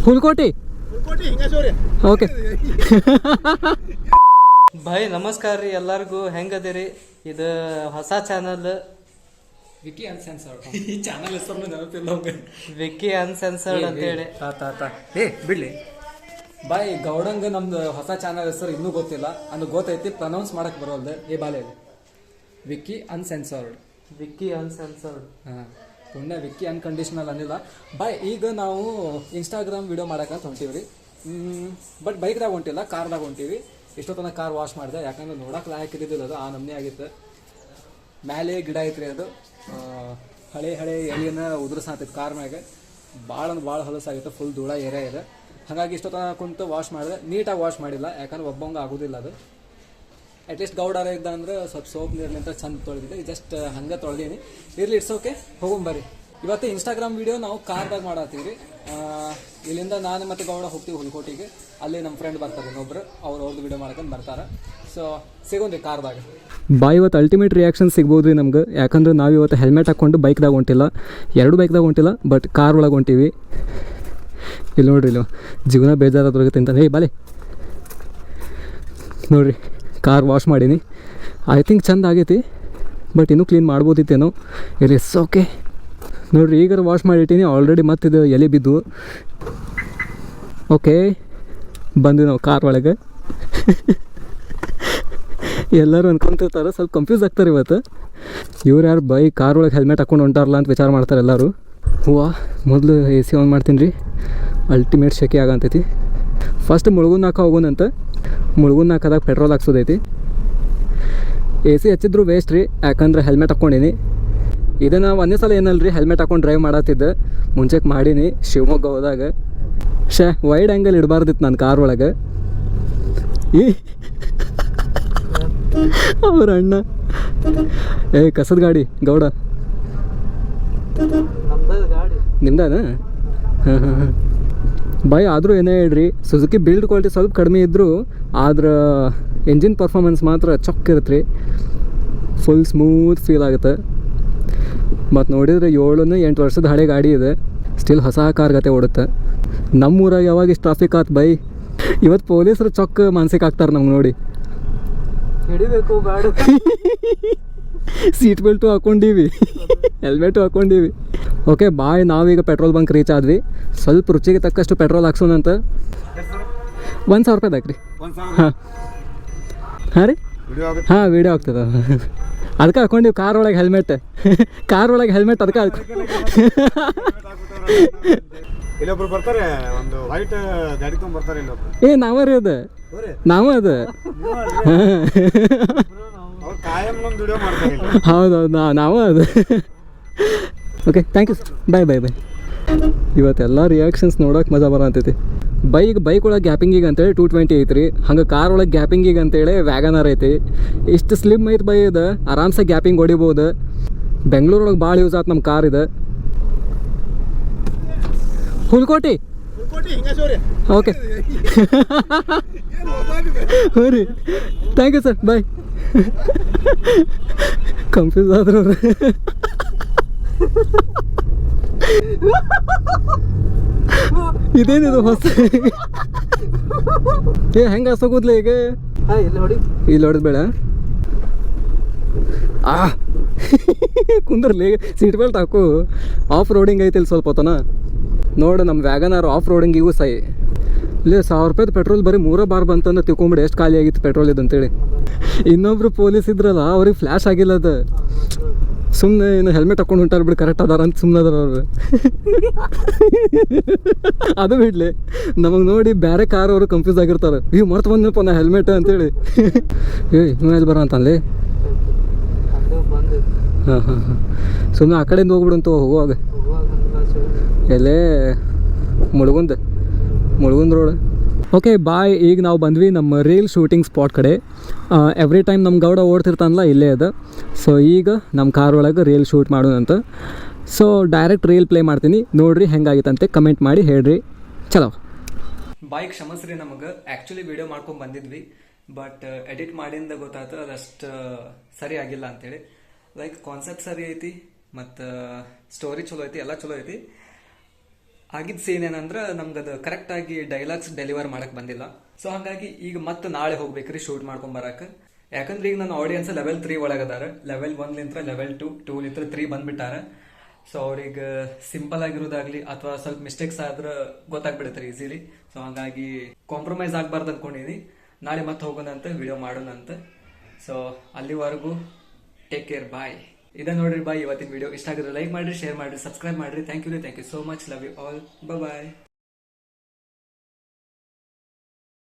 Hulkoti okay Bhai ನಮಸ್ಕಾರ ರೀ ಎಲ್ಲರಿಗೂ ಹೆಂಗದಿರಿ. ಇದು ಹೊಸ ಚಾನಲ್ ವಿಕ್ಕಿ ಅನ್ಸೆನ್ಸರ್ಡ್. ಈ ಚಾನಲ್ ಹೆಸರು ನೆನಪಿಲ್ಲ ವಿಕ್ಕಿ ಅನ್ಸೆನ್ಸರ್ಡ್ ಅಂತೇಳಿ. ಬಿಡ್ಲಿ ಬಾಯ್ ಗೌಡಂಗ ನಮ್ದು ಹೊಸ ಚಾನಲ್ ಹೆಸರು ಇನ್ನೂ ಗೊತ್ತಿಲ್ಲ, ಅದು ಗೊತ್ತೈತಿ, ಪ್ರನೌನ್ಸ್ ಮಾಡಕ್ ಬರೋಲ್ದು. ಬಾಲೆ ವಿಕ್ಕಿ ಅನ್ಸೆನ್ಸರ್ಡ್. ವಿಕ್ಕಿ ಅನ್ಸೆನ್ಸರ್ಡ್. ಹಾಂ, ಪುಣ್ಯ ವಿಕ್ಕಿ ಅನ್ಕಂಡೀಷನಲ್ ಅನ್ನಿಲ್ಲ ಬಾಯ್. ಈಗ ನಾವು ಇನ್ಸ್ಟಾಗ್ರಾಮ್ ವಿಡಿಯೋ ಮಾಡಕ್ಕಂತ ಹೊಂಟೀವಿ ರೀ. ಬಟ್ ಬೈಕ್ದಾಗ ಹೊಂಟಿಲ್ಲ, ಕಾರ್ದಾಗ ಹೊಂಟೀವಿ. ಇಷ್ಟೊತ್ತನ ಕಾರ್ ವಾಶ್ ಮಾಡಿದೆ, ಯಾಕಂದ್ರೆ ನೋಡಕ್ಕೆ ಲಾಯಕ್ ಇದ್ದಿದ್ದಿಲ್ಲ, ಅದು ಆ ನಮ್ನೆ ಆಗಿತ್ತು. ಮ್ಯಾಲೆ ಗಿಡ ಐತ್ರಿ, ಅದು ಹಳೆ ಎಲೆಯನ್ನು ಉದುರಿಸಾತೈತಿ ಕಾರ್ ಮ್ಯಾಗ. ಭಾಳ ಹೊಲಸಾಗಿತ್ತು, ಫುಲ್ ಧೂಳ ಏರಿಯಾ ಇದೆ. ಹಾಗಾಗಿ ಇಷ್ಟೊತ್ತನ ಕುಂತು ವಾಶ್ ಮಾಡಿದೆ. ನೀಟಾಗಿ ವಾಶ್ ಮಾಡಿಲ್ಲ, ಯಾಕಂದ್ರೆ ಒಬ್ಬಂಗ ಆಗೋದಿಲ್ಲ ಅದು. ಅಟ್ಲೀಸ್ಟ್ ಗೌಡಾರ ಇದ್ದ ಅಂದ್ರೆ ಸ್ವಲ್ಪ ಸೋಪ್ ನೀರ್ಲಿಂತ ಚಂದ ತೊಳೆದಿದೆ, ಜಸ್ಟ್ ಹಂಗೆ ತೊಳೆದೀನಿ. ಇರ್ಲಿ, ಇಟ್ಸ್ ಓಕೆ, ಹೋಗೊಂಬರ್ರಿ. ಇವತ್ತು ಇನ್ಸ್ಟಾಗ್ರಾಮ್ ವಿಡಿಯೋ ನಾವು ಕಾರ್ದಾಗ ಮಾಡತ್ತೀವಿ ರೀ. ಇಲ್ಲಿಂದ ನಾನು ಮತ್ತು ಗೌಡ ಹೋಗ್ತೀವಿ ಹುಲ್ಕೋಟಿಗೆ. ಅಲ್ಲಿ ನಮ್ಮ ಫ್ರೆಂಡ್ ಬರ್ತಾರೆ ಇನ್ನೊಬ್ರು, ಅವ್ರದ್ದು ವಿಡಿಯೋ ಮಾಡ್ಕೊಂಡು ಬರ್ತಾರೆ. ಸೊ ಸಿಗೋನ್ರಿ ಕಾರ್ದಾಗ. ಇವತ್ತು ಅಲ್ಟಿಮೇಟ್ ರಿಯಾಕ್ಷನ್ ಸಿಗ್ಬೋದು ರೀ ನಮ್ಗೆ, ಯಾಕಂದ್ರೆ ನಾವು ಇವತ್ತು ಹೆಲ್ಮೆಟ್ ಹಾಕ್ಕೊಂಡು ಬೈಕ್ದಾಗ ಹೊಂಟಿಲ್ಲ, ಎರಡು ಬೈಕ್ದಾಗ ಹೊಂಟಿಲ್ಲ, ಬಟ್ ಕಾರ್ ಒಳಗೆ ಹೊಂಟೀವಿ. ಇಲ್ಲಿ ನೋಡ್ರಿ, ಇಲ್ಲಿ ಜೀವನ ಬೇಜಾರಾದ್ರಾಗ ತಿಂತಾನೆ. ಬಾಲೆ ನೋಡಿರಿ, ಕಾರ್ ವಾಶ್ ಮಾಡೀನಿ. ಐ ಥಿಂಕ್ ಚಂದ ಆಗೈತಿ, ಬಟ್ ಇನ್ನೂ ಕ್ಲೀನ್ ಮಾಡ್ಬೋದಿತ್ತೇನೋ. ಇಲ್ಲಿ ಇಟ್ಸ್ ಓಕೆ. ನೋಡಿರಿ, ಈಗ ವಾಶ್ ಮಾಡಿಟ್ಟೀನಿ ಆಲ್ರೆಡಿ. ಮತ್ತಿದು ಎಲೆ ಬಿದ್ದು. ಓಕೆ, ಬಂದ್ವಿ ನಾವು ಕಾರ್ ಒಳಗೆ. ಎಲ್ಲರೂ ಅನ್ಕೊಂತಿರ್ತಾರೆ, ಸ್ವಲ್ಪ ಕನ್ಫ್ಯೂಸ್ ಆಗ್ತಾರೆ ಇವತ್ತು. ಇವ್ರು ಯಾರು ಕಾರ್ ಒಳಗೆ ಹೆಲ್ಮೆಟ್ ಹಾಕ್ಕೊಂಡು ಹೊಂಟಾರಲ್ಲ ಅಂತ ವಿಚಾರ ಮಾಡ್ತಾರೆ ಎಲ್ಲರೂ. ಮೊದಲು ಎ ಸಿ ಆನ್ ಮಾಡ್ತೀನಿ ರೀ, ಅಲ್ಟಿಮೇಟ್ ಶೆಕೆ ಆಗಂತೈತಿ. ಫಸ್ಟ್ ಮುಳುಗುನ್ ಹೋಗೋಣಂತ. ಮುಳುಗುನ್ ಹಾಕೋದಾಗ ಪೆಟ್ರೋಲ್ ಹಾಕ್ಸೋದೈತಿ. ಎ ಸಿ ಹಚ್ಚಿದ್ರು ವೇಸ್ಟ್ ರೀ, ಯಾಕಂದ್ರೆ ಹೆಲ್ಮೆಟ್ ಹಾಕ್ಕೊಂಡೀನಿ. ಇದನ್ನು ನಾವು ಒಂದೇ ಸಲ ಏನಲ್ಲ ರೀ ಹೆಲ್ಮೆಟ್ ಹಾಕೊಂಡು ಡ್ರೈವ್ ಮಾಡತ್ತಿದ್ದೆ, ಮುಂಚೆಗೆ ಮಾಡೀನಿ ಶಿವಮೊಗ್ಗ ಹೋದಾಗ. ವೈಡ್ ಆ್ಯಂಗಲ್ ಇಡಬಾರ್ದಿತ್ತು ನನ್ನ ಕಾರ್ ಒಳಗೆ. ಅವ್ರ ಅಣ್ಣ ಕಸದ ಗಾಡಿ ಗೌಡ ನಿಮ್ದಾನ? ಹಾಂ. ಬಾಯ್ ಆದರೂ ಏನೇ ಹೇಳ್ರಿ, ಸುಜುಕಿ ಬಿಲ್ಡ್ ಕ್ವಾಲಿಟಿ ಸ್ವಲ್ಪ ಕಡಿಮೆ ಇದ್ದರೂ ಆದ್ರೆ ಎಂಜಿನ್ ಪರ್ಫಾರ್ಮೆನ್ಸ್ ಮಾತ್ರ ಚೊಕ್ ಇರುತ್ತೆ ರೀ. ಫುಲ್ ಸ್ಮೂತ್ ಫೀಲ್ ಆಗುತ್ತೆ. ಮತ್ತು ನೋಡಿದರೆ 7-8 ವರ್ಷದ ಹಳೆ ಗಾಡಿ ಇದೆ, ಸ್ಟಿಲ್ ಹೊಸ ಕಾರ್ ಗತೆ ಓಡುತ್ತೆ. ನಮ್ಮೂರಾಗ ಯಾವಾಗ ಇಷ್ಟು ಟ್ರಾಫಿಕ್ ಆಯ್ತು ಬೈ. ಇವತ್ತು ಪೊಲೀಸರು ಚೊಕ್ ಮಾನಸಿಕ ಆಗ್ತಾರೆ ನಮ್ಗೆ ನೋಡಿ. ಹಿಡಿಬೇಕು ಗಾಡಿ. ಸೀಟ್ ಬೆಲ್ಟು ಹಾಕ್ಕೊಂಡೀವಿ, ಹೆಲ್ಮೆಟು ಹಾಕ್ಕೊಂಡೀವಿ. ಓಕೆ ಬಾಯ್, ನಾವೀಗ ಪೆಟ್ರೋಲ್ ಬಂಕ್ ರೀಚ್ ಆದ್ವಿ. ಸ್ವಲ್ಪ ರುಚಿಗೆ ತಕ್ಕಷ್ಟು ಪೆಟ್ರೋಲ್ ಹಾಕ್ಸೋಣಂತ. 1,000 ರೂಪಾಯಿ ಹಾಕ್ರಿ. ಹಾಂ ರೀ, ಹಾಂ ವೀಡಿಯೋ ಆಗ್ತದೆ. ಅದಕ್ಕೆ ಹಾಕ್ಕೊಂಡಿವಿ ಕಾರ್ ಒಳಗೆ ಹೆಲ್ಮೆಟ್. ಕಾರ್ ಒಳಗೆ ಹೆಲ್ಮೆಟ್ ಅದಕ್ಕೆ ಇಲ್ಲೊಬ್ರು ಬರ್ತಾರೆ, ಒಂದು ವೈಟ್ ಗಾಡಿ ತೊಗೊಂಡು ಬರ್ತಾರೆ ಇಲ್ಲೊಬ್ರು. ನಾವೇ ರೀ ಅದು, ನಾವೇ ಅದು. ಹೌದೌದು, ನಾವೇ ಅದು. ಓಕೆ, ಥ್ಯಾಂಕ್ ಯು, ಬಾಯ್. ಇವತ್ತೆಲ್ಲ ರಿಯಾಕ್ಷನ್ಸ್ ನೋಡೋಕೆ ಮಜಾ ಬರತೈತಿ. ಬೈಕ್ ಒಳಗೆ ಗ್ಯಾಪಿಂಗಿಗೆ ಅಂತೇಳಿ 220 ಐತ್ರಿ. ಹಂಗೆ ಕಾರ್ ಒಳಗೆ ಗ್ಯಾಪಿಂಗಿಗೆ ಅಂತೇಳಿ ವ್ಯಾಗನರ್ ಐತಿ. ಇಷ್ಟು ಸ್ಲಿಮ್ ಐತೆ ಬೈ, ಇದು ಆರಾಮ್ಸೆ ಗ್ಯಾಪಿಂಗ್ ಹೊಡಿಬೋದು. ಬೆಂಗಳೂರೊಳಗೆ ಭಾಳ ಯೂಸ್ ಆಯ್ತು ನಮ್ಮ ಕಾರ್ ಇದು. ಹುಲ್ಕೋಟಿ ಓಕೆ. ಹ್ಞೂ ರೀ, thank you sir, bye. Confuse ಆದ್ರು ಅವ್ರು. ಇದೇನಿದು ಹೊಸ ಹೆಂಗೆ ಹಸೋಗುದ್ಲ ಈಗ? ಇಲ್ಲಿ ಹೊಡೆದ್ ಬೇಡ. ಕುಂದ್ರಲಿ, ಸೀಟ್ ಬೆಲ್ಟ್ ಹಾಕು. ಆಫ್ ರೋಡಿಂಗ್ ಐತಿ ಇಲ್ಲಿ ಸ್ವಲ್ಪ ಹೊತ್ತನ. ನೋಡು, ನಮ್ಮ ವ್ಯಾಗನಾರ್ ಆಫ್ ರೋಡಿಂಗಿಗೂ ಸೈ. ಇಲ್ಲೇ 1000 ರೂಪಾಯ್ದು ಪೆಟ್ರೋಲ್ ಬರೀ 3 ಬಾರ್ ಬಂತಂದ್ರೆ ತಿಳ್ಕೊಂಬಿಡಿ ಎಷ್ಟು ಖಾಲಿ ಆಗಿತ್ತು ಪೆಟ್ರೋಲ್ ಇದಂತೇಳಿ. ಇನ್ನೊಬ್ರು ಪೊಲೀಸ್ ಇದ್ರಲ್ಲ, ಅವ್ರಿಗೆ ಫ್ಲ್ಯಾಶ್ ಆಗಿಲ್ಲ ಅದು. ಸುಮ್ಮನೆ ಏನು ಹೆಲ್ಮೆಟ್ ಹಾಕೊಂಡು ಹೊಂಟಾರ ಬಿಡಿ, ಕರೆಕ್ಟ್ ಅದಾರ ಅಂತ ಸುಮ್ಮನೆ ಅದಾರ ಅವ್ರು. ಅದು ಬಿಡ್ಲಿ, ನಮಗೆ ನೋಡಿ ಬೇರೆ ಕಾರ್ ಅವರು ಕನ್ಫ್ಯೂಸ್ ಆಗಿರ್ತಾರೆ. ಮರ್ತು ಬಂದಪ್ಪ ನಾ ಹೆಲ್ಮೆಟ್ ಅಂತೇಳಿ. ಮೇಲೆ ಬರ ಅಂತಲ್ಲಿ. ಹಾಂ, ಸುಮ್ಮನೆ ಆ ಕಡೆಯಿಂದ ಹೋಗ್ಬಿಡಂತ ಹೋಗುವಾಗ. ಎಲ್ಲೇ ಮುಳುಗುಂದ್ ರೋಡ್. ಓಕೆ ಬಾಯ್, ಈಗ ನಾವು ಬಂದ್ವಿ ನಮ್ಮ ರೀಲ್ ಶೂಟಿಂಗ್ ಸ್ಪಾಟ್ ಕಡೆ. ಎವ್ರಿ ಟೈಮ್ ನಮ್ಮ ಗೌಡ ಓಡ್ತಿರ್ತಾನಲ್ಲ ಇಲ್ಲೇ ಅದು. ಸೊ ಈಗ ನಮ್ಮ ಕಾರ್ ಒಳಗೆ ರೀಲ್ ಶೂಟ್ ಮಾಡೋಣಂತ. ಸೊ ಡೈರೆಕ್ಟ್ ರೀಲ್ ಪ್ಲೇ ಮಾಡ್ತೀನಿ, ನೋಡಿರಿ ಹೆಂಗಾಗಿತ್ತಂತೆ ಕಮೆಂಟ್ ಮಾಡಿ ಹೇಳ್ರಿ. ಚಲೋ ಬಾಯ್, ಕ್ಷಮಸ್ರಿ, ನಮಗೆ ಆ್ಯಕ್ಚುಲಿ ವೀಡಿಯೋ ಮಾಡ್ಕೊಂಡು ಬಂದಿದ್ವಿ, ಬಟ್ ಎಡಿಟ್ ಮಾಡಿಂದ ಗೊತ್ತಾಯ್ತು ಅದಷ್ಟು ಸರಿ ಆಗಿಲ್ಲ ಅಂತೇಳಿ. ಲೈಕ್ ಕಾನ್ಸೆಪ್ಟ್ ಸರಿ ಐತಿ, ಮತ್ತು ಸ್ಟೋರಿ ಚಲೋ ಐತಿ, ಎಲ್ಲ ಚಲೋ ಐತಿ. ಆಗಿದ್ದ ಸೀನ್ ಏನಂದ್ರೆ ನಮ್ಗೆ ಅದು ಕರೆಕ್ಟಾಗಿ ಡೈಲಾಗ್ಸ್ ಡೆಲಿವರ್ ಮಾಡಕ್ ಬಂದಿಲ್ಲ. ಸೊ ಹಾಗಾಗಿ ಈಗ ಮತ್ತೆ ನಾಳೆ ಹೋಗ್ಬೇಕ್ರಿ ಶೂಟ್ ಮಾಡ್ಕೊಂಡ್ ಬರಕ್ಕೆ. ಯಾಕಂದ್ರೆ ಈಗ ನನ್ನ ಆಡಿಯನ್ಸ್ ಲೆವೆಲ್ 3 ಒಳಗದಾರ. ಲೆವೆಲ್ 1 ಲೆವೆಲ್ 2, 2 3 ಬಂದ್ಬಿಟ್ಟಾರ. ಸೊ ಅವ್ರಿಗೆ ಸಿಂಪಲ್ ಆಗಿರೋದಾಗ್ಲಿ ಅಥವಾ ಸ್ವಲ್ಪ ಮಿಸ್ಟೇಕ್ಸ್ ಆದ್ರೆ ಗೊತ್ತಾಗ್ಬಿಡುತ್ತೆ ಈಸಿಲಿ. ಸೊ ಹಾಗಾಗಿ ಕಾಂಪ್ರಮೈಸ್ ಆಗ್ಬಾರ್ದು ಅನ್ಕೊಂಡಿನಿ. ನಾಳೆ ಮತ್ತೆ ಹೋಗೋಣಂತ, ವಿಡಿಯೋ ಮಾಡೋಣಂತ. ಸೊ ಅಲ್ಲಿವರೆಗೂ ಟೇಕ್ ಕೇರ್, ಬಾಯ್. ಇದ ನೋಡ್ರಿ ಬಾಯ್ ಇವತ್ತಿನ ವಿಡಿಯೋ. ಇಷ್ಟ ಆಗಿದ್ರೆ ಲೈಕ್ ಮಾಡ್ರಿ, ಶೇರ್ ಮಾಡ್ರಿ, ಸಬ್ಸ್ಕ್ರೈಬ್ ಮಾಡ್ರಿ. Thank you so much. Love you all. Bye.